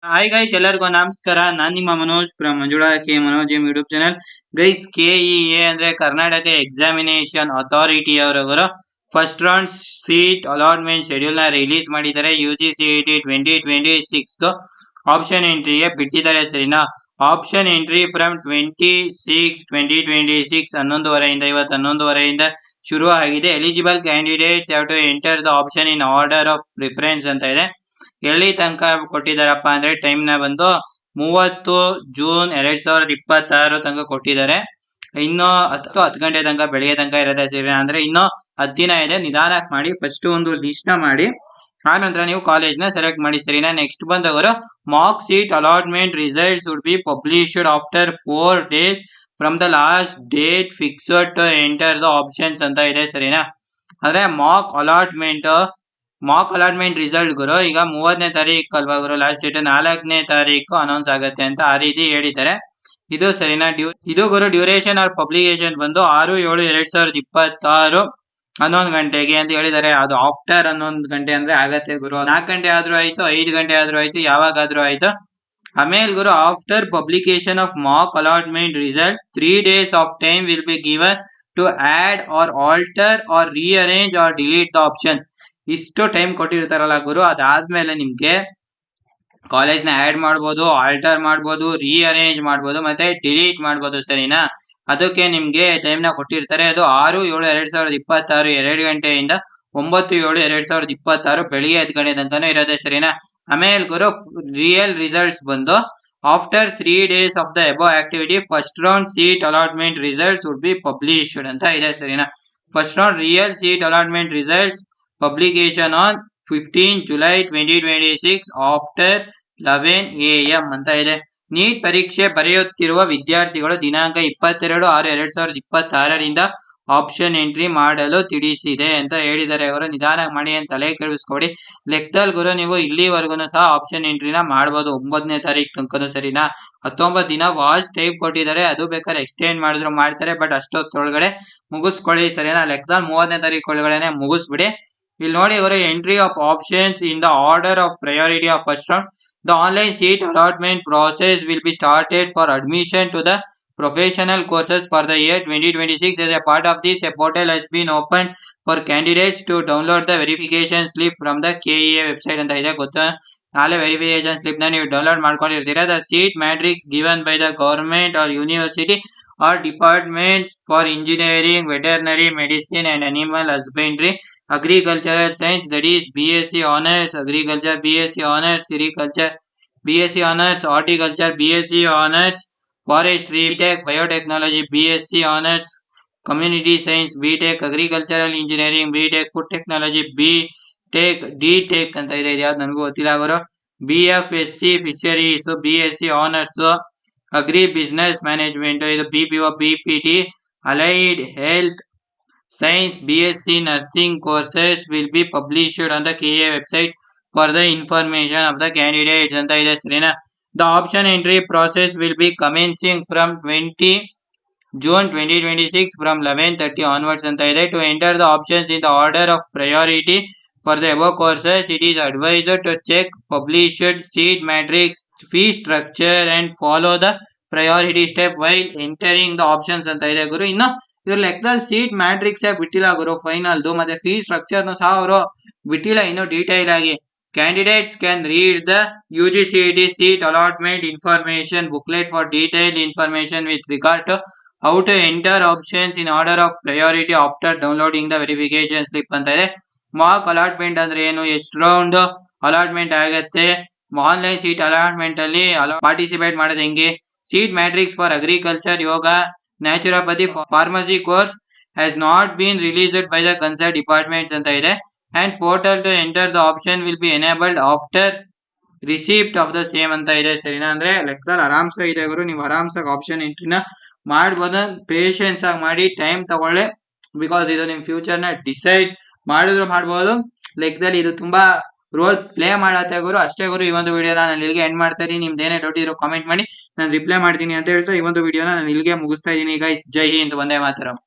Hi guys, ಎಲ್ಲರಿಗೂ ನಮಸ್ಕಾರ. ನಾನ್ ನಿಮ್ಮ Manoj from Manjula K Manoj YouTube channel. Guys, KEA ಅಂದ್ರೆ ಕರ್ನಾಟಕ ಎಕ್ಸಾಮಿನೇಷನ್ ಅಥಾರಿಟಿ ಅವರವರು first round seat allotment schedule ನ ರಿಲೀಸ್ ಮಾಡಿದ್ದಾರೆ. UGCET 2026 ಆಪ್ಷನ್ ಎಂಟ್ರಿಗೆ ಬಿಟ್ಟಿದ್ದಾರೆ. ಸರಿನಾ? ಆಪ್ಷನ್ ಎಂಟ್ರಿ ಫ್ರಮ್ 2026 11:30 ಇವತ್ತು 11:30 ಶುರು ಆಗಿದೆ. Eligible candidates have to enter the option in order of preference ಅಂತ ಇದೆ. ಎಲ್ಲಿ ತನಕ ಕೊಟ್ಟಿದಾರಪ್ಪ ಅಂದ್ರೆ ಟೈಮ್ ನ ಬಂದು 30 ಜೂನ್ 2026 ತನಕ ಕೊಟ್ಟಿದ್ದಾರೆ. ಇನ್ನು 10 ಗಂಟೆ ತನಕ ಬೆಳಿಗ್ಗೆ ತನಕ ಇರುತ್ತೆ. ಸರಿ, ಅಂದ್ರೆ ಇನ್ನು 10 ದಿನ ಇದೆ. ನಿಧಾನಕ್ಕೆ ಮಾಡಿ. ಫಸ್ಟ್ ಒಂದು ಲಿಸ್ಟ್ ನ ಮಾಡಿ, ಆನಂತರ ನೀವು ಕಾಲೇಜ್ ನ ಸೆಲೆಕ್ಟ್ ಮಾಡಿ. ಸರಿನಾ? ನೆಕ್ಸ್ಟ್ ಬಂದವರು mock seat allotment results would be published after 4 days from the last date fixed to enter the options ಅಂತ ಇದೆ. ಸರಿನಾ? ಅಂದ್ರೆ ಮಾರ್ಕ್ ಅಲಾಟ್ಮೆಂಟ್ ರಿಸಲ್ಟ್ ಗುರು ಈಗ 30ನೇ ತಾರೀಕು ಅಲ್ವಾ ಗುರು ಲಾಸ್ಟ್ ಡೇಟ್, 4ನೇ ತಾರೀಕು ಅನೌನ್ಸ್ ಆಗುತ್ತೆ ಅಂತ ಆ ರೀತಿ ಹೇಳಿದ್ದಾರೆ. ಇದು ಸರಿನಾ? ಇದು ಗುರು ಡ್ಯೂರೇಷನ್ ಆರ್ ಪಬ್ಲಿಕೇಶನ್ ಬಂದು 6/7/2026 11 ಗಂಟೆಗೆ ಅಂತ ಹೇಳಿದ್ದಾರೆ. ಅದು ಆಫ್ಟರ್ 11 ಗಂಟೆ ಅಂದ್ರೆ ಆಗತ್ತೆ ಗುರು. 4 ಗಂಟೆ ಆದ್ರೂ ಆಯ್ತು, 5 ಗಂಟೆ ಆದ್ರೂ ಆಯ್ತು, ಯಾವಾಗಾದ್ರೂ ಆಯ್ತು. ಆಮೇಲೆ ಗುರು after publication of mark allotment results 3 days of time will be given to add or alter or rearrange or delete the options. ಇಷ್ಟು ಟೈಮ್ ಕೊಟ್ಟಿರ್ತಾರಲ್ಲ ಗುರು, ಅದಾದ್ಮೇಲೆ ನಿಮ್ಗೆ ಕಾಲೇಜ್ ನ ಆಡ್ ಮಾಡ್ಬೋದು, ಆಲ್ಟರ್ ಮಾಡ್ಬೋದು, ರೀಅರೇಂಜ್ ಮಾಡ್ಬೋದು, ಮತ್ತೆ ಡಿಲೀಟ್ ಮಾಡ್ಬೋದು. ಸರಿನಾ? ಅದಕ್ಕೆ ನಿಮ್ಗೆ ಟೈಮ್ ನ ಕೊಟ್ಟಿರ್ತಾರೆ. ಅದು 6/7/2026 2 ಗಂಟೆಯಿಂದ 9/7/2026 ಬೆಳಿಗ್ಗೆ 10 ಗಂಟೆ ತನಕ ಇರುತ್ತೆ. ಸರಿನಾ? ಆಮೇಲೆ ಗುರು ರಿಯಲ್ ರಿಸಲ್ಟ್ಸ್ ಬಂದು after 3 days of the above activity first round seat allotment results would be published ಅಂತ ಇದೆ. ಸರಿನಾ? First round real seat allotment results publication on 15 July 2026 after 11 AM ಅಂತ ಇದೆ. ನೀಟ್ ಪರೀಕ್ಷೆ ಬರೆಯುತ್ತಿರುವ ವಿದ್ಯಾರ್ಥಿಗಳು ದಿನಾಂಕ 22/6/2026 ಆಪ್ಷನ್ ಎಂಟ್ರಿ ಮಾಡಲು ತಿಳಿಸಿದೆ ಅಂತ ಹೇಳಿದ್ದಾರೆ. ಅವರು ನಿಧಾನ ಮಾಡಿ ಅಂತ ತಲೆ ಕೆಡಿಸ್ಕೊಡಿ. ಲೆಕ್ಕದಲ್ಲಿ ಗುರು ನೀವು ಇಲ್ಲಿವರೆಗೂ ಸಹ ಆಪ್ಷನ್ ಎಂಟ್ರಿನ ಮಾಡ್ಬೋದು 9ನೇ ತಾರೀಕು ತನಕ. ಸರಿನಾ? 19 ದಿನ ವಾಚ್ ಟೈಪ್ ಕೊಟ್ಟಿದ್ದಾರೆ. ಅದು ಬೇಕಾದ್ರೆ ಎಕ್ಸ್ಟೆಂಡ್ ಮಾಡಿದ್ರು ಮಾಡ್ತಾರೆ, ಬಟ್ ಅಷ್ಟೊತ್ತೊಳಗಡೆ ಮುಗಿಸ್ಕೊಳ್ಳಿ. ಸರಿನಾ? ಲೆಕ್ಕದಲ್ಲಿ 30ನೇ ತಾರೀಕು ಒಳಗಡೆ ಮುಗಿಸ್ಬಿಡಿ. ಇಲ್ಲಿ ನೋಡಿ ಅವರು entry of options in the order of priority of first round. The online seat allotment process will be started for admission to the professional courses for the year 2026. As a part of this, a portal has been opened for candidates to download the verification slip from the KEA website ಅಂತ ಇದೆ. ಗೊತ್ತಾ? ನಾಳೆ verification slip ನ ನೀವು download ಮಾಡ್ಕೊಂಡಿರ್ತೀರಾ. The seat matrix given by the government or university or department for engineering, veterinary medicine and animal husbandry, agricultural science, that is BSc honors agriculture, BSc honors sericulture, BSc honors horticulture, BSc honors forestry, BTech biotechnology, BSc honors community science, BTech agricultural engineering, BTech food technology, BTech DTech ಅಂತ ಇದೆ. ಯಾವ್ದು ನನಗೂ ಗೊತ್ತಿಲ್ಲ ಅವರು. BFSC fisheries, BSc honors agri business management, ಇದು BPO BPT allied health science, BSc nursing courses will be published on the KEA website for the information of the candidates ಅಂತ ಇದೆ. ಸರಿನಾ? The option entry process will be commencing from 20 June 2026 from 11:30 onwards ಅಂತ ಇದೆ. To enter the options in the order of priority for the above courses, it is advised to check published seat matrix, fee structure and follow the priority step while entering the options ಅಂತ ಇದೆ ಗುರು. ಇನ್ನು ಇದ್ರ ಲೆಕ್ಕದಲ್ಲಿ seat matrix ಬಿಟ್ಟಿಲ್ಲ ಗುರು ಫೈನಲ್ದು, ಮತ್ತೆ fee structure ಸಹ ಅವರು ಬಿಟ್ಟಿಲ್ಲ ಇನ್ನು ಡೀಟೈಲ್ ಆಗಿ. Candidates can read the UGCET seat allotment information booklet for detailed information with regard to how to enter options in order of priority after downloading the verification slip ಅಂತ ಇದೆ. Mark allotment ಅಂದ್ರೆ ಏನು, ಎಷ್ಟು round allotment ಆಗತ್ತೆ, online seat allotment ಅಲ್ಲಿ participate ಮಾಡೋದು ಹೆಂಗೆ, seat matrix for agriculture, yoga, naturopathy, pharmacy course has not been released by the concerned departments ಅಂತ ಇದೆ. And portal to enter the option will be enabled after receipt of the same ಅಂತ ಇದೆ. ಸರಿನಾ? ಅಂದ್ರೆ ಲೆಕ್ಕದಲ್ಲಿ ಆರಾಮ್ಸ ಇದೆ ಗುರು, ನೀವು ಆರಾಮ್ಸಾಗಿ ಆಪ್ಷನ್ ಎಂಟ್ರಿನ ಮಾಡ್ಬೋದು. ಪೇಷನ್ಸ್ ಆಗಿ ಮಾಡಿ, ಟೈಮ್ ತಗೊಳ್ಳಿ, ಬಿಕಾಸ್ ಇದು ನಿಮ್ ಫ್ಯೂಚರ್ ನ ಡಿಸೈಡ್ ಮಾಡಿದ್ರು ಮಾಡ್ಬೋದು. ಲೆಕ್ಕದಲ್ಲಿ ಇದು ತುಂಬಾ ರೋಲ್ ಪ್ಲೇ ಮಾಡತ್ತೆ ಗುರು. ಅಷ್ಟೇ ಗುರು, ಈ ಒಂದು ವಿಡಿಯೋನ ನಾನು ಇಲ್ಲಿಗೆ ಎಂಡ್ ಮಾಡ್ತಾ ಇದೀನಿ. ನಿಮ್ದು ಏನೇ ಡೌಟ್ ಇರೋ ಕಾಮೆಂಟ್ ಮಾಡಿ, ನಾನು ರಿಪ್ಲೈ ಮಾಡ್ತೀನಿ ಅಂತ ಹೇಳ್ತಾ ಈ ಒಂದು ವಿಡಿಯೋನ ನಾನು ಇಲ್ಲಿಗೆ ಮುಗಿಸ್ತಾ ಇದೀನಿ ಗೈಸ್. ಜೈ ಹಿಂದ್, ವಂದೇ ಮಾತರಂ.